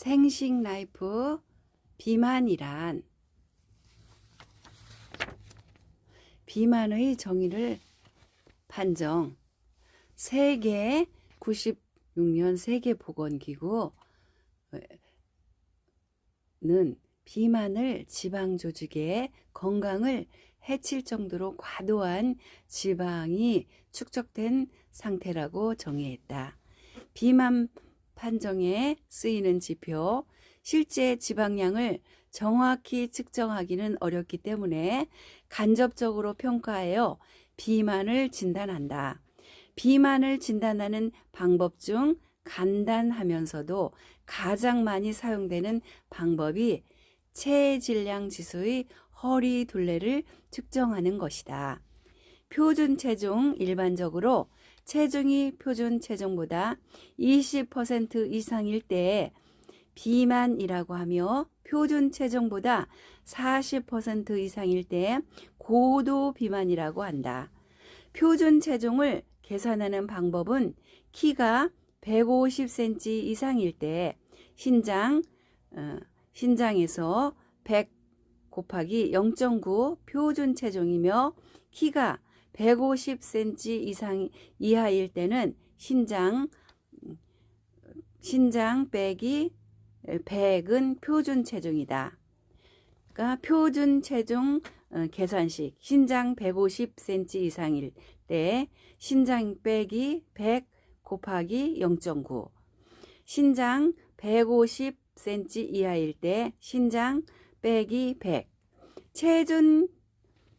생식 라이프 비만이란 비만의 정의를 판정. 세계 96년 세계보건기구는 비만을 지방 조직의 건강을 해칠 정도로 과도한 지방이 축적된 상태라고 정의했다. 비만 판정에 쓰이는 지표, 실제 지방량을 정확히 측정하기는 어렵기 때문에 간접적으로 평가하여 비만을 진단한다. 비만을 진단하는 방법 중 간단하면서도 가장 많이 사용되는 방법이 체질량 지수의 허리 둘레를 측정하는 것이다. 표준 체중, 일반적으로 체중이 표준 체중보다 20% 이상일 때 비만이라고 하며 표준 체중보다 40% 이상일 때 고도 비만이라고 한다. 표준 체중을 계산하는 방법은 키가 150cm 이상일 때 신장에서 100 곱하기 0.9 표준 체중이며 키가 150cm 이하일 때는 신장 빼기 100은 표준 체중이다. 그러니까 표준 체중 계산식, 신장 150cm 이상일 때 신장 빼기 100 곱하기 0.9, 신장 150cm 이하일 때 신장 빼기 100.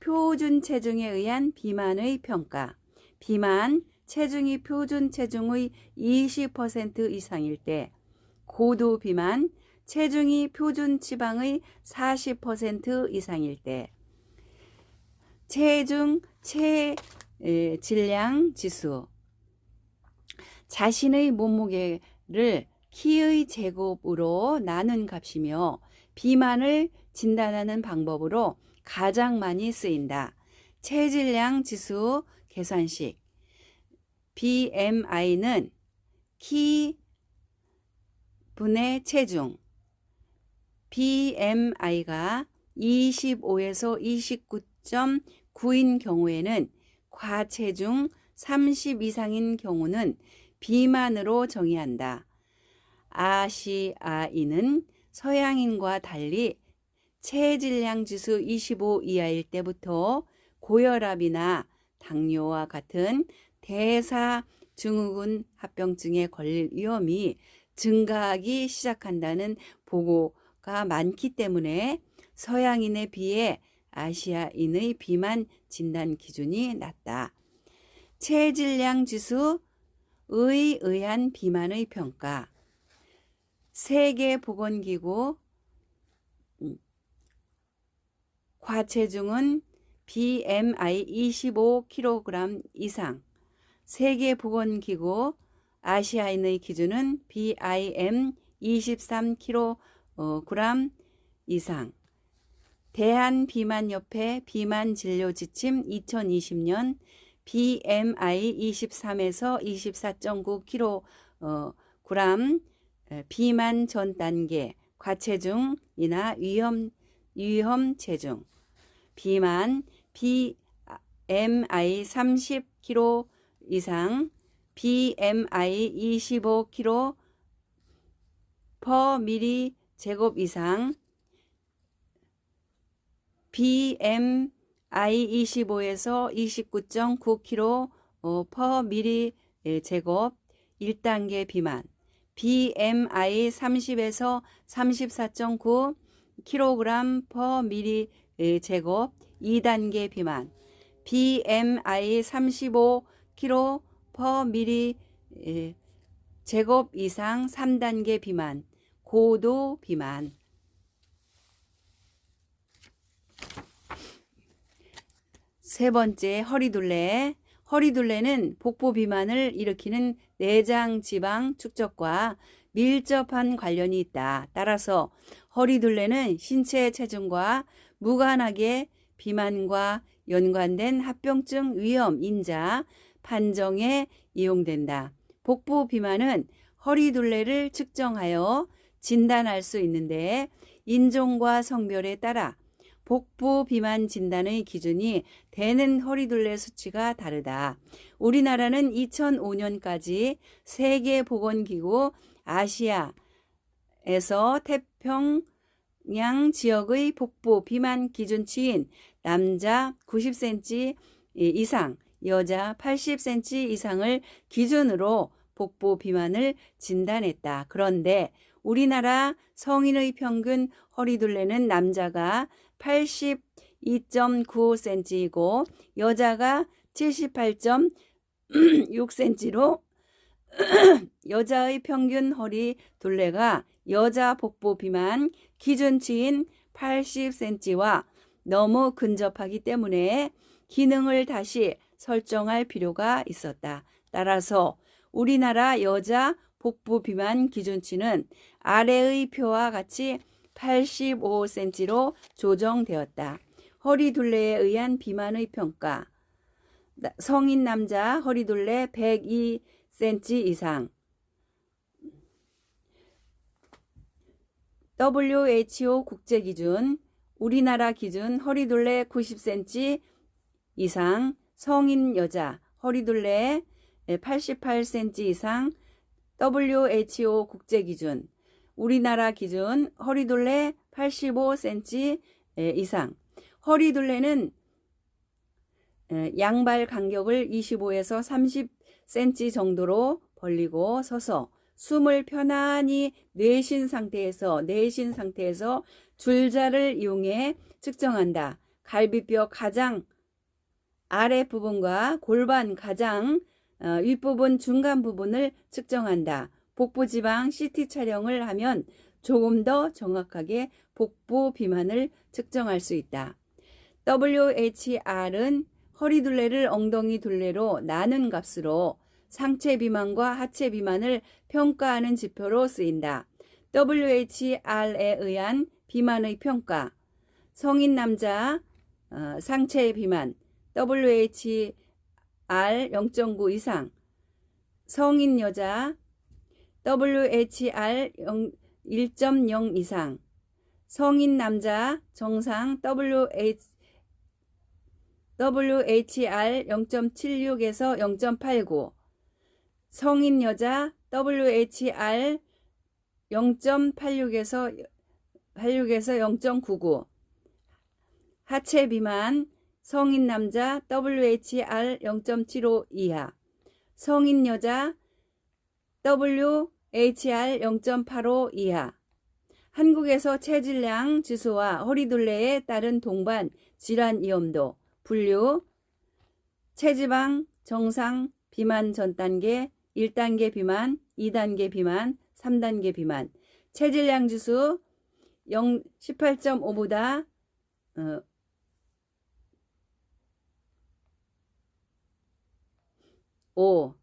표준 체중에 의한 비만의 평가. 비만, 체중이 표준 체중의 20% 이상일 때. 고도 비만, 체중이 표준 지방의 40% 이상일 때. 체질량 지수. 자신의 몸무게를 키의 제곱으로 나눈 값이며 비만을 진단하는 방법으로 가장 많이 쓰인다. 체질량 지수 계산식. BMI는 키 분의 체중. BMI가 25에서 29.9인 경우에는 과체중, 30 이상인 경우는 비만으로 정의한다. 아시아인은 서양인과 달리 체질량 지수 25 이하일 때부터 고혈압이나 당뇨와 같은 대사증후군 합병증에 걸릴 위험이 증가하기 시작한다는 보고가 많기 때문에 서양인에 비해 아시아인의 비만 진단 기준이 낮다. 체질량 지수의 의한 비만의 평가. 세계보건기구 과체중은 BMI 25kg 이상. 세계보건기구 아시아인의 기준은 BIM 23kg 이상. 대한비만협회 비만진료지침 2020년 BMI 23에서 24.9kg 비만 전 단계 과체중이나 위험 체중. 비만 BMI 30kg 이상, BMI 25kg per ml 제곱 이상, BMI 25에서 29.9kg per ml 제곱 1단계 비만, BMI 30에서 34.9kg per ml 제곱 2단계 비만, BMI 35kg per ml 제곱 이상 3단계 비만, 고도 비만. 세 번째, 허리둘레. 허리둘레는 복부 비만을 일으키는 내장 지방 축적과 밀접한 관련이 있다. 따라서 허리둘레는 신체 체중과 무관하게 비만과 연관된 합병증 위험 인자 판정에 이용된다. 복부 비만은 허리둘레를 측정하여 진단할 수 있는데 인종과 성별에 따라 복부 비만 진단의 기준이 되는 허리둘레 수치가 다르다. 우리나라는 2005년까지 세계보건기구 아시아에서 태평양 지역의 복부 비만 기준치인 남자 90cm 이상, 여자 80cm 이상을 기준으로 복부 비만을 진단했다. 그런데 우리나라 성인의 평균 허리둘레는 남자가 82.9cm이고 여자가 78.6cm로 여자의 평균 허리 둘레가 여자 복부 비만 기준치인 80cm와 너무 근접하기 때문에 기능을 다시 설정할 필요가 있었다. 따라서 우리나라 여자 복부 비만 기준치는 아래의 표와 같이 85cm로 조정되었다. 허리 둘레에 의한 비만의 평가. 성인 남자 허리 둘레 102cm 이상. WHO 국제기준. 우리나라 기준 허리 둘레 90cm 이상. 성인 여자 허리 둘레 88cm 이상. WHO 국제기준. 우리나라 기준 허리둘레 85cm 이상. 허리둘레는 양발 간격을 25에서 30cm 정도로 벌리고 서서 숨을 편안히 내쉰 상태에서 줄자를 이용해 측정한다. 갈비뼈 가장 아랫부분과 골반 가장 윗부분 중간 부분을 측정한다. 복부지방 CT 촬영을 하면 조금 더 정확하게 복부 비만을 측정할 수 있다. WHR은 허리둘레를 엉덩이 둘레로 나눈 값으로 상체 비만과 하체 비만을 평가하는 지표로 쓰인다. WHR에 의한 비만의 평가. 성인 남자 상체 비만 WHR 0.9 이상. 성인 여자 WHR 1.0 이상. 성인 남자 정상 WHR 0.76에서 0.89. 성인 여자 WHR 0.86에서 0.99. 하체 비만 성인 남자 WHR 0.75 이하. 성인 여자 WHR 0.85 이하. 한국에서 체질량 지수와 허리둘레에 따른 동반 질환 위험도, 분류, 체지방 정상 비만 전 단계, 1단계 비만, 2단계 비만, 3단계 비만. 체질량 지수 18.5보다 5,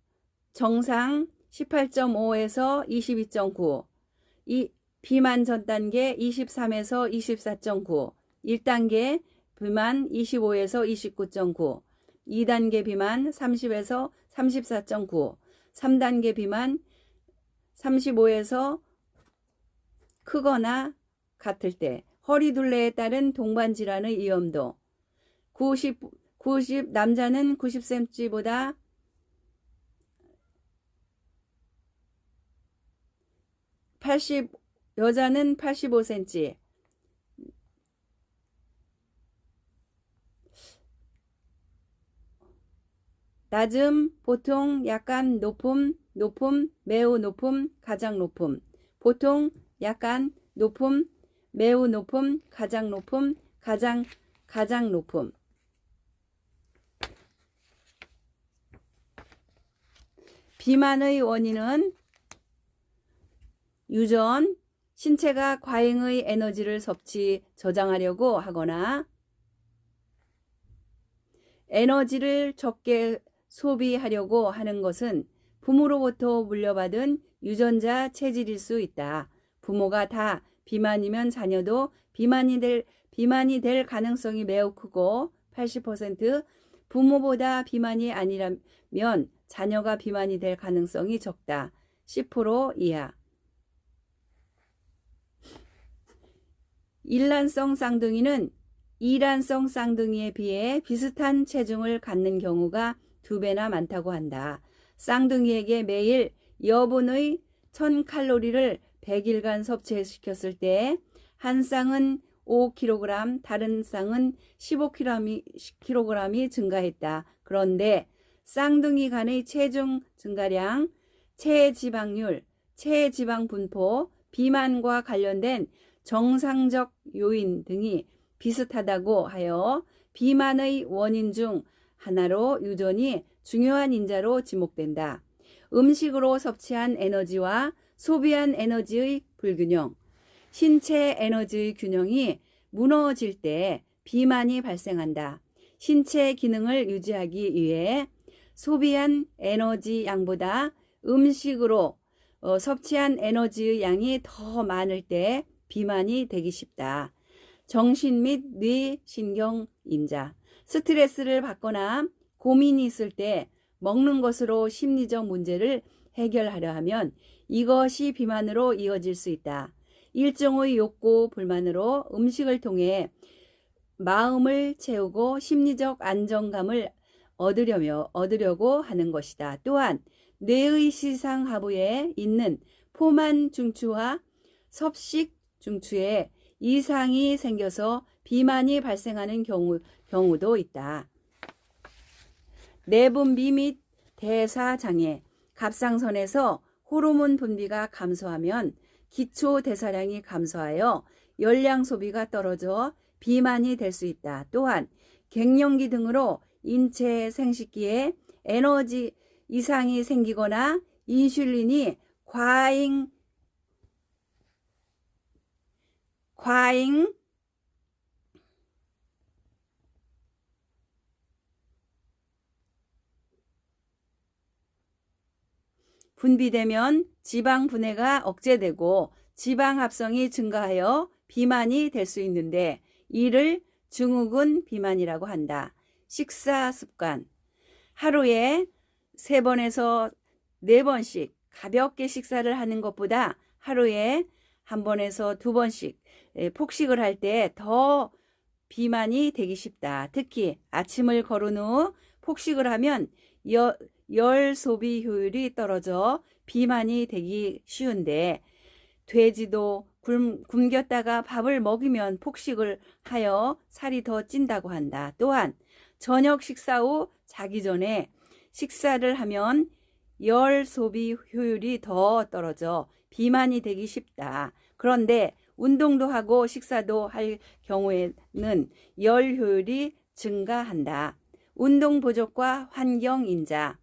정상 18.5에서 22.9, 비만 전 단계 23에서 24.9, 1단계 비만 25에서 29.9, 2단계 비만 30에서 34.9, 3단계 비만 35에서 크거나 같을 때. 허리둘레에 따른 동반 질환의 위험도 90 남자는 90cm보다 여자는 85cm. 낮음, 보통, 약간, 높음, 매우 높음, 가장 높음. 보통, 약간, 높음, 매우 높음, 가장 높음, 가장 높음. 비만의 원인은 유전, 신체가 과잉의 에너지를 저장하려고 하거나 에너지를 적게 소비하려고 하는 것은 부모로부터 물려받은 유전자 체질일 수 있다. 부모가 다 비만이면 자녀도 비만이 될 가능성이 매우 크고 80%, 부모보다 비만이 아니라면 자녀가 비만이 될 가능성이 적다. 10% 이하. 일란성 쌍둥이는 이란성 쌍둥이에 비해 비슷한 체중을 갖는 경우가 2배나 많다고 한다. 쌍둥이에게 매일 여분의 1000칼로리를 100일간 섭취시켰을 때 한 쌍은 5kg, 다른 쌍은 15kg이 증가했다. 그런데 쌍둥이 간의 체중 증가량, 체지방률, 체지방 분포, 비만과 관련된 정상적 요인 등이 비슷하다고 하여 비만의 원인 중 하나로 유전이 중요한 인자로 지목된다. 음식으로 섭취한 에너지와 소비한 에너지의 불균형, 신체 에너지의 균형이 무너질 때 비만이 발생한다. 신체 기능을 유지하기 위해 소비한 에너지 양보다 음식으로 섭취한 에너지의 양이 더 많을 때 비만이 되기 쉽다. 정신 및 뇌신경 인자, 스트레스를 받거나 고민이 있을 때 먹는 것으로 심리적 문제를 해결하려 하면 이것이 비만으로 이어질 수 있다. 일종의 욕구 불만으로 음식을 통해 마음을 채우고 심리적 안정감을 얻으려고 하는 것이다. 또한 뇌의 시상 하부에 있는 포만 중추와 섭식 중추에 이상이 생겨서 비만이 발생하는 경우도 있다. 내분비 및 대사장애, 갑상선에서 호르몬 분비가 감소하면 기초 대사량이 감소하여 열량 소비가 떨어져 비만이 될 수 있다. 또한 갱년기 등으로 인체 생식기에 에너지 이상이 생기거나 인슐린이 과잉 분비되면 지방 분해가 억제되고 지방 합성이 증가하여 비만이 될 수 있는데 이를 증후군 비만이라고 한다. 식사 습관, 하루에 3번에서 4번씩 가볍게 식사를 하는 것보다 하루에 1번에서 2번씩 폭식을 할 때 더 비만이 되기 쉽다. 특히 아침을 거른 후 폭식을 하면 열 소비 효율이 떨어져 비만이 되기 쉬운데 돼지도 굶겼다가 밥을 먹이면 폭식을 하여 살이 더 찐다고 한다. 또한 저녁 식사 후 자기 전에 식사를 하면 열 소비 효율이 더 떨어져 비만이 되기 쉽다. 그런데 운동도 하고 식사도 할 경우에는 열 효율이 증가한다. 운동 부족과 환경 인자,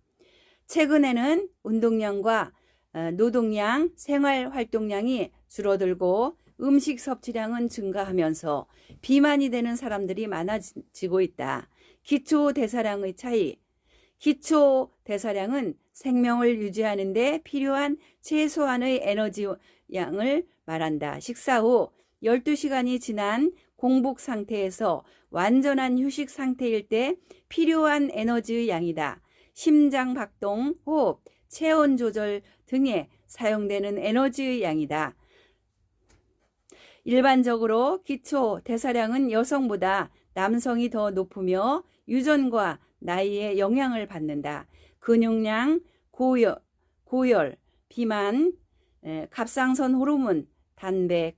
최근에는 운동량과 노동량, 생활 활동량이 줄어들고 음식 섭취량은 증가하면서 비만이 되는 사람들이 많아지고 있다. 기초 대사량의 차이, 기초 대사량은 생명을 유지하는 데 필요한 최소한의 에너지 양을 말한다. 식사 후 12시간이 지난 공복 상태에서 완전한 휴식 상태일 때 필요한 에너지의 양이다. 심장 박동, 호흡, 체온 조절 등에 사용되는 에너지의 양이다. 일반적으로 기초 대사량은 여성보다 남성이 더 높으며 유전과 나이에 영향을 받는다. 근육량, 고열, 비만, 갑상선 호르몬, 담배,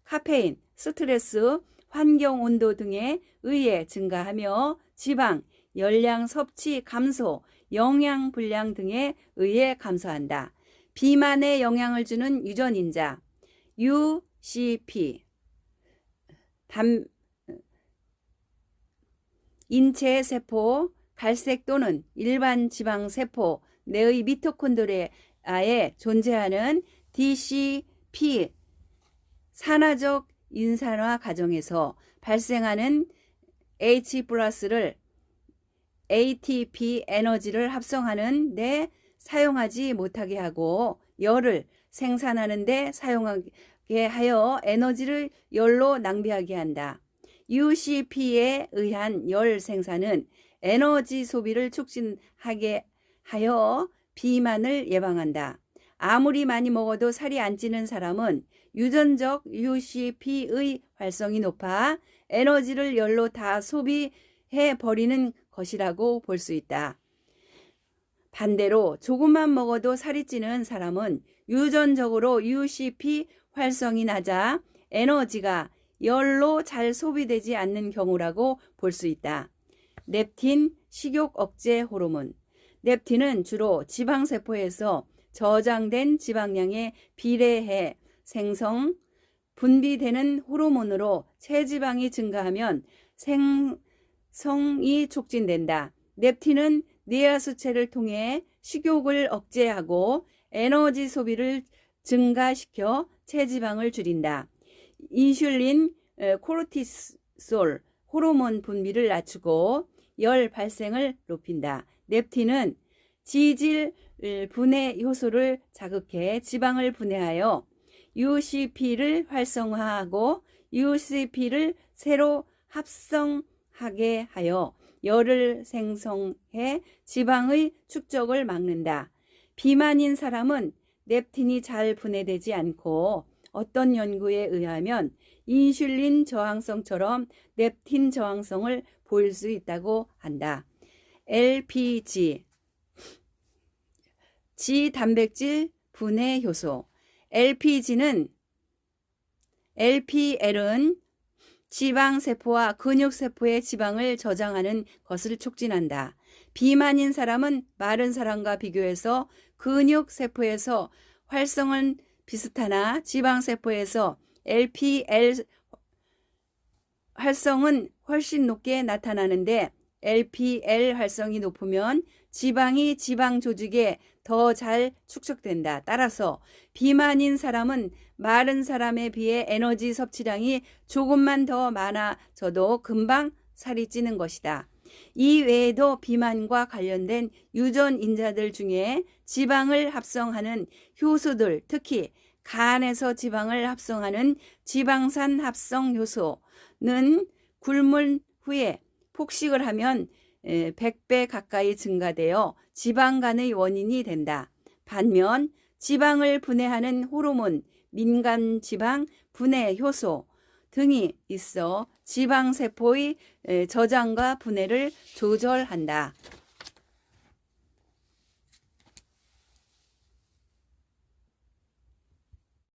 카페인, 스트레스, 환경 온도 등에 의해 증가하며 지방, 열량 섭취 감소, 영양 불량 등에 의해 감소한다. 비만에 영향을 주는 유전인자, UCP, 인체 세포, 갈색 또는 일반 지방 세포 내의 미토콘드리아에 존재하는 DCP, 산화적 인산화 과정에서 발생하는 H+를 ATP 에너지를 합성하는 데 사용하지 못하게 하고 열을 생산하는 데 사용하게 하여 에너지를 열로 낭비하게 한다. UCP에 의한 열 생산은 에너지 소비를 촉진하게 하여 비만을 예방한다. 아무리 많이 먹어도 살이 안 찌는 사람은 유전적 UCP의 활성이 높아 에너지를 열로 다 소비해 버리는 것이라고 볼 수 있다. 반대로 조금만 먹어도 살이 찌는 사람은 유전적으로 UCP 활성이 낮아 에너지가 열로 잘 소비되지 않는 경우라고 볼 수 있다. 렙틴, 식욕 억제 호르몬. 렙틴은 주로 지방세포에서 저장된 지방량에 비례해 생성, 분비되는 호르몬으로 체지방이 증가하면 생성이 촉진된다. 렙틴은 뇌하수체를 통해 식욕을 억제하고 에너지 소비를 증가시켜 체지방을 줄인다. 인슐린, 코르티솔 호르몬 분비를 낮추고 열 발생을 높인다. 렙틴은 지질 분해 효소를 자극해 지방을 분해하여 UCP를 활성화하고 UCP를 새로 합성하게 하여 열을 생성해 지방의 축적을 막는다. 비만인 사람은 렙틴이 잘 분해되지 않고 어떤 연구에 의하면 인슐린 저항성처럼 렙틴 저항성을 보일 수 있다고 한다. LPG, 지단백질 분해 효소. LPL은 지방세포와 근육세포의 지방을 저장하는 것을 촉진한다. 비만인 사람은 마른 사람과 비교해서 근육세포에서 활성은 비슷하나 지방세포에서 LPL 활성은 훨씬 높게 나타나는데 LPL 활성이 높으면 지방이 지방 조직에 더 잘 축적된다. 따라서 비만인 사람은 마른 사람에 비해 에너지 섭취량이 조금만 더 많아져도 금방 살이 찌는 것이다. 이 외에도 비만과 관련된 유전인자들 중에 지방을 합성하는 효소들, 특히 간에서 지방을 합성하는 지방산 합성 효소는 굶은 후에 폭식을 하면 100배 가까이 증가되어 지방간의 원인이 된다. 반면 지방을 분해하는 호르몬, 민간지방 분해 효소 등이 있어 지방세포의 저장과 분해를 조절한다.